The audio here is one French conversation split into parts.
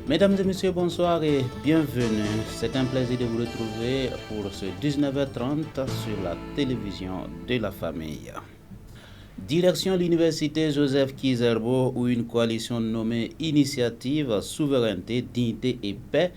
Mesdames et messieurs, bonsoir et bienvenue. C'est un plaisir de vous retrouver pour ce 19h30 sur la télévision de la famille. Direction l'université Joseph Kizerbo où une coalition nommée Initiative Souveraineté, Dignité et Paix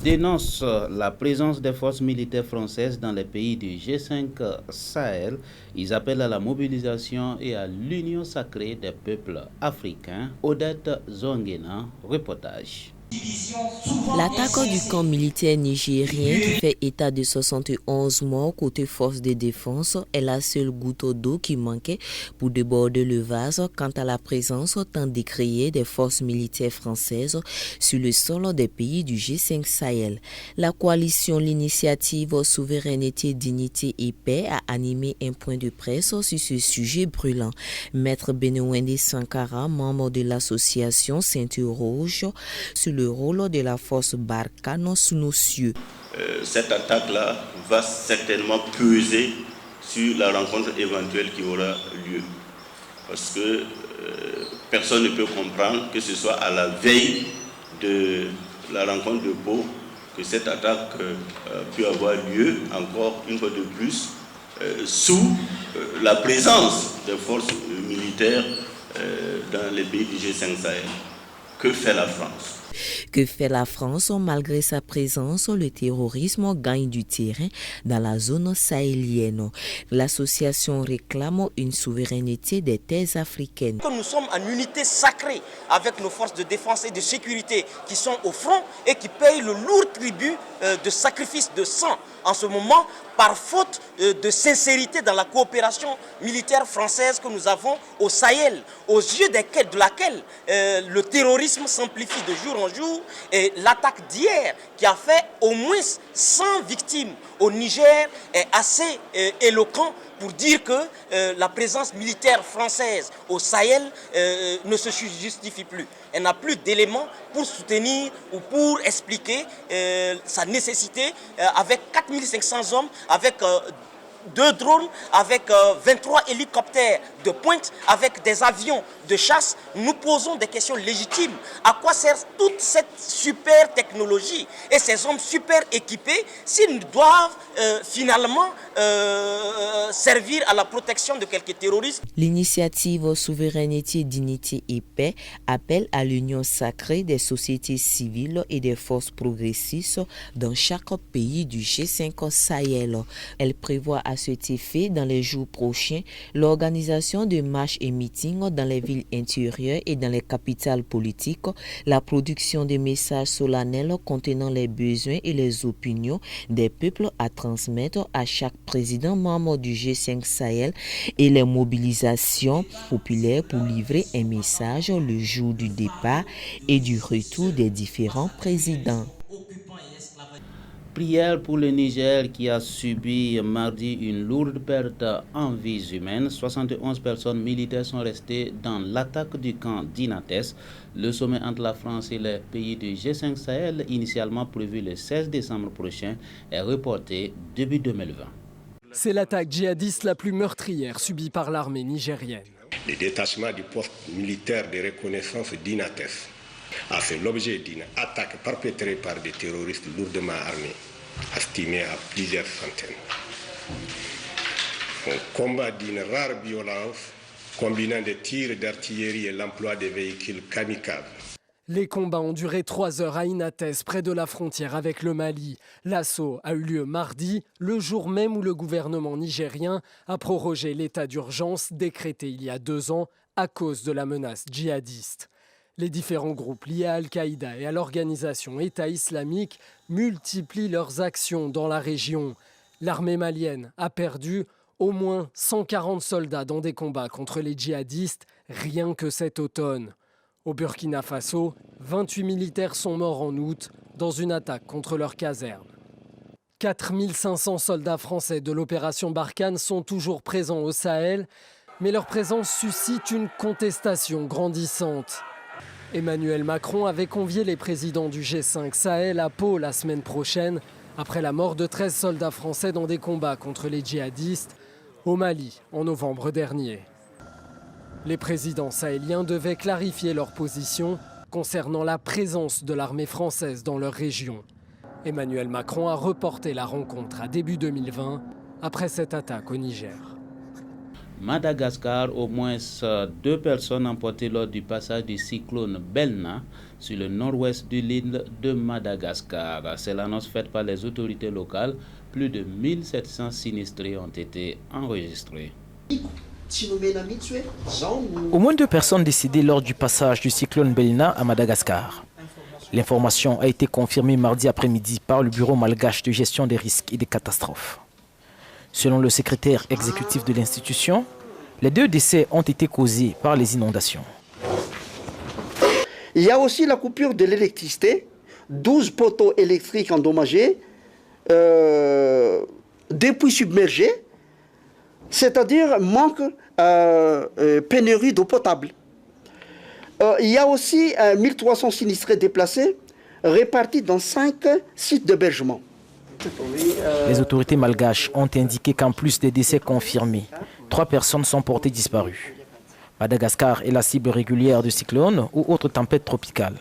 dénonce la présence des forces militaires françaises dans les pays du G5 Sahel. Ils appellent à la mobilisation et à l'union sacrée des peuples africains. Odette Zonguena, reportage. L'attaque du camp militaire nigérien qui fait état de 71 morts côté force de défense est la seule goutte d'eau qui manquait pour déborder le vase quant à la présence tant décriée des forces militaires françaises sur le sol des pays du G5 Sahel. La coalition L'Initiative Souveraineté, Dignité et Paix a animé un point de presse sur ce sujet brûlant. Maître Benouende Sankara, membre de l'association, s'interroge sur le rôle de la force Barkhane sous nos cieux. Cette attaque-là va certainement peser sur la rencontre éventuelle qui aura lieu. Parce que personne ne peut comprendre que ce soit à la veille de la rencontre de Pau que cette attaque peut avoir lieu, encore une fois de plus, sous la présence des forces militaires dans les pays du G5 Sahel. Que fait la France ? Que fait la France? Malgré sa présence, le terrorisme gagne du terrain dans la zone sahélienne. L'association réclame une souveraineté des terres africaines. Nous sommes en unité sacrée avec nos forces de défense et de sécurité qui sont au front et qui payent le lourd tribut de sacrifice de sang en ce moment par faute de sincérité dans la coopération militaire française que nous avons au Sahel, aux yeux de laquelle le terrorisme s'amplifie de jour en jour. Et l'attaque d'hier qui a fait au moins 100 victimes au Niger est assez éloquent pour dire que la présence militaire française au Sahel ne se justifie plus. Elle n'a plus d'éléments pour soutenir ou pour expliquer sa nécessité avec 4500 hommes, avec 2 drones, avec 23 hélicoptères de pointe, avec des avions de chasse. Nous posons des questions légitimes. À quoi sert toute cette super technologie et ces hommes super équipés s'ils doivent finalement servir à la protection de quelques terroristes? L'initiative Souveraineté, Dignité et Paix appelle à l'union sacrée des sociétés civiles et des forces progressistes dans chaque pays du G5 Sahel. Elle prévoit à cet effet, dans les jours prochains, l'organisation de marches et meetings dans les villes intérieures et dans les capitales politiques, la production de messages solennels contenant les besoins et les opinions des peuples à transmettre à chaque président membre du G5 Sahel et les mobilisations populaires pour livrer un message le jour du départ et du retour des différents présidents. Prière pour le Niger qui a subi mardi une lourde perte en vies humaines. 71 personnes militaires sont restées dans l'attaque du camp d'Inates. Le sommet entre la France et les pays du G5 Sahel, initialement prévu le 16 décembre prochain, est reporté début 2020. C'est l'attaque djihadiste la plus meurtrière subie par l'armée nigérienne. Le détachement du poste militaire de reconnaissance d'Inates a fait l'objet d'une attaque perpétrée par des terroristes lourdement armés, estimés à plusieurs centaines. Un combat d'une rare violence, combinant des tirs d'artillerie et l'emploi des véhicules kamikazes. Les combats ont duré 3 heures à Inates, près de la frontière avec le Mali. L'assaut a eu lieu mardi, le jour même où le gouvernement nigérien a prorogé l'état d'urgence décrété il y a 2 ans à cause de la menace djihadiste. Les différents groupes liés à Al-Qaïda et à l'organisation État islamique multiplient leurs actions dans la région. L'armée malienne a perdu au moins 140 soldats dans des combats contre les djihadistes rien que cet automne. Au Burkina Faso, 28 militaires sont morts en août dans une attaque contre leur caserne. 4500 soldats français de l'opération Barkhane sont toujours présents au Sahel, mais leur présence suscite une contestation grandissante. Emmanuel Macron avait convié les présidents du G5 Sahel à Pau la semaine prochaine, après la mort de 13 soldats français dans des combats contre les djihadistes au Mali en novembre dernier. Les présidents sahéliens devaient clarifier leur position concernant la présence de l'armée française dans leur région. Emmanuel Macron a reporté la rencontre à début 2020 après cette attaque au Niger. Madagascar, au moins 2 personnes emportées lors du passage du cyclone Belna sur le nord-ouest de l'île de Madagascar. C'est l'annonce faite par les autorités locales. Plus de 1700 sinistrés ont été enregistrés. Au moins 2 personnes décédées lors du passage du cyclone Belna à Madagascar. L'information a été confirmée mardi après-midi par le Bureau malgache de gestion des risques et des catastrophes. Selon le secrétaire exécutif de l'institution, les 2 décès ont été causés par les inondations. Il y a aussi la coupure de l'électricité, 12 poteaux électriques endommagés, des puits submergés, c'est-à-dire manque, pénurie d'eau potable. Il y a aussi 1300 sinistrés déplacés répartis dans 5 sites d'hébergement. Les autorités malgaches ont indiqué qu'en plus des décès confirmés, 3 personnes sont portées disparues. Madagascar est la cible régulière de cyclones ou autres tempêtes tropicales.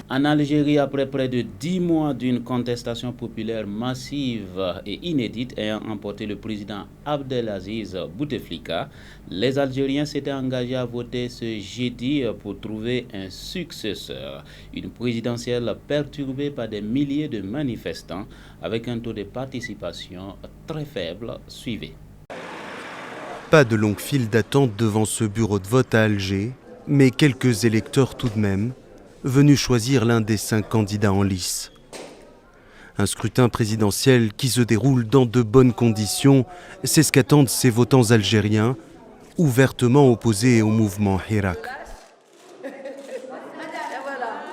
En Algérie, après près de 10 mois d'une contestation populaire massive et inédite ayant emporté le président Abdelaziz Bouteflika, les Algériens s'étaient engagés à voter ce jeudi pour trouver un successeur. Une présidentielle perturbée par des milliers de manifestants avec un taux de participation très faible suivait. Pas de longue file d'attente devant ce bureau de vote à Alger, mais quelques électeurs tout de même, venus choisir l'un des 5 candidats en lice. Un scrutin présidentiel qui se déroule dans de bonnes conditions, c'est ce qu'attendent ces votants algériens, ouvertement opposés au mouvement Hirak.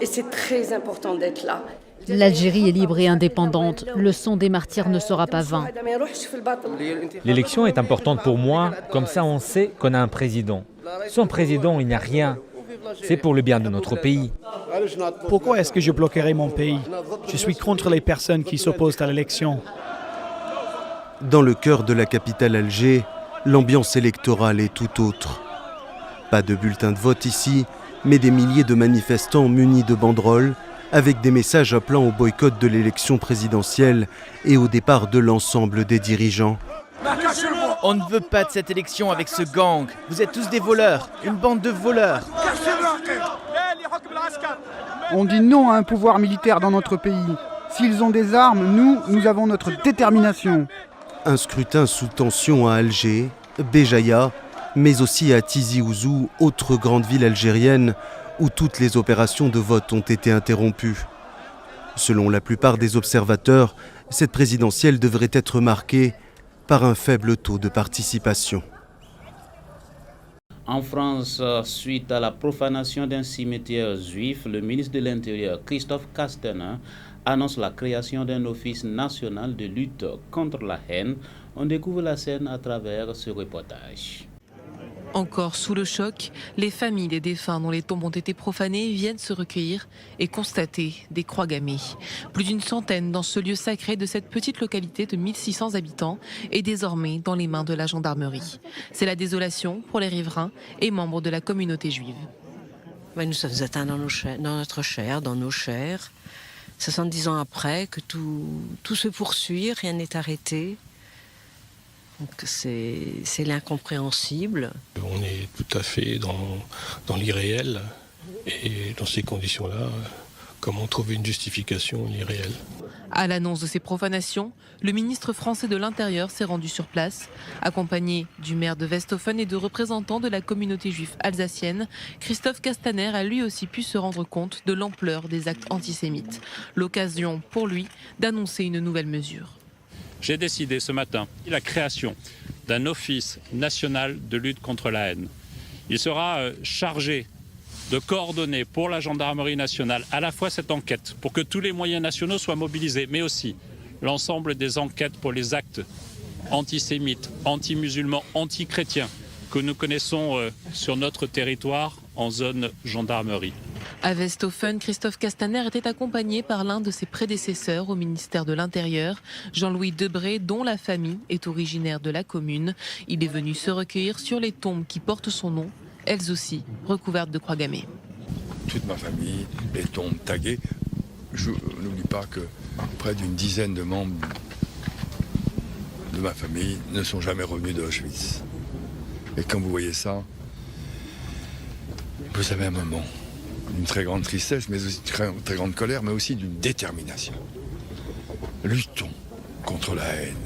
Et c'est très important d'être là. L'Algérie est libre et indépendante. Le sang des martyrs ne sera pas vain. L'élection est importante pour moi, comme ça on sait qu'on a un président. Sans président, il n'y a rien. C'est pour le bien de notre pays. Pourquoi est-ce que je bloquerai mon pays? Je suis contre les personnes qui s'opposent à l'élection. Dans le cœur de la capitale Alger, l'ambiance électorale est tout autre. Pas de bulletins de vote ici, mais des milliers de manifestants munis de banderoles, avec des messages appelant au boycott de l'élection présidentielle et au départ de l'ensemble des dirigeants. On ne veut pas de cette élection avec ce gang. Vous êtes tous des voleurs, une bande de voleurs. On dit non à un pouvoir militaire dans notre pays. S'ils ont des armes, nous avons notre détermination. Un scrutin sous tension à Alger, Béjaïa, mais aussi à Tizi Ouzou, autre grande ville algérienne, où toutes les opérations de vote ont été interrompues. Selon la plupart des observateurs, cette présidentielle devrait être marquée par un faible taux de participation. En France, suite à la profanation d'un cimetière juif, le ministre de l'Intérieur, Christophe Castaner, annonce la création d'un office national de lutte contre la haine. On découvre la scène à travers ce reportage. Encore sous le choc, les familles des défunts dont les tombes ont été profanées viennent se recueillir et constater des croix gammées. Plus d'une centaine dans ce lieu sacré de cette petite localité de 1600 habitants est désormais dans les mains de la gendarmerie. C'est la désolation pour les riverains et membres de la communauté juive. Nous sommes atteints dans notre chair, dans nos chairs. 70 ans après que tout se poursuit, rien n'est arrêté. Donc c'est l'incompréhensible. On est tout à fait dans l'irréel. Et dans ces conditions-là, comment trouver une justification irréelle? À l'annonce de ces profanations, le ministre français de l'Intérieur s'est rendu sur place. Accompagné du maire de Westhofen et de représentants de la communauté juive alsacienne, Christophe Castaner a lui aussi pu se rendre compte de l'ampleur des actes antisémites. L'occasion pour lui d'annoncer une nouvelle mesure. J'ai décidé ce matin la création d'un office national de lutte contre la haine. Il sera chargé de coordonner pour la gendarmerie nationale à la fois cette enquête pour que tous les moyens nationaux soient mobilisés, mais aussi l'ensemble des enquêtes pour les actes antisémites, anti-musulmans, anti-chrétiens que nous connaissons sur notre territoire en zone gendarmerie. À Westhofen, Christophe Castaner était accompagné par l'un de ses prédécesseurs au ministère de l'Intérieur, Jean-Louis Debré, dont la famille est originaire de la commune. Il est venu se recueillir sur les tombes qui portent son nom, elles aussi recouvertes de croix gammées. toute ma famille, les tombes taguées. Je n'oublie pas que près d'une dizaine de membres de ma famille ne sont jamais revenus de Auschwitz. Et quand vous voyez ça, vous avez un moment d'une très grande tristesse, mais aussi d'une très grande colère, mais aussi d'une détermination. Luttons contre la haine,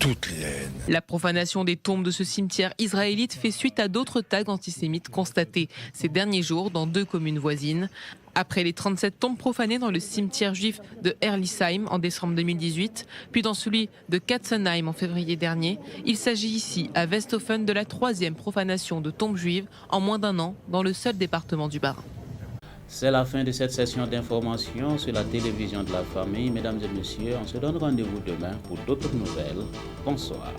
toutes les haines. La profanation des tombes de ce cimetière israélite fait suite à d'autres tags antisémites constatés ces derniers jours dans 2 communes voisines. Après les 37 tombes profanées dans le cimetière juif de Herlisheim en décembre 2018, puis dans celui de Katzenheim en février dernier, il s'agit ici, à Westhofen, de la 3e profanation de tombes juives en moins d'1 an dans le seul département du Bas-Rhin. C'est la fin de cette session d'information sur la télévision de la famille. Mesdames et messieurs, on se donne rendez-vous demain pour d'autres nouvelles. Bonsoir.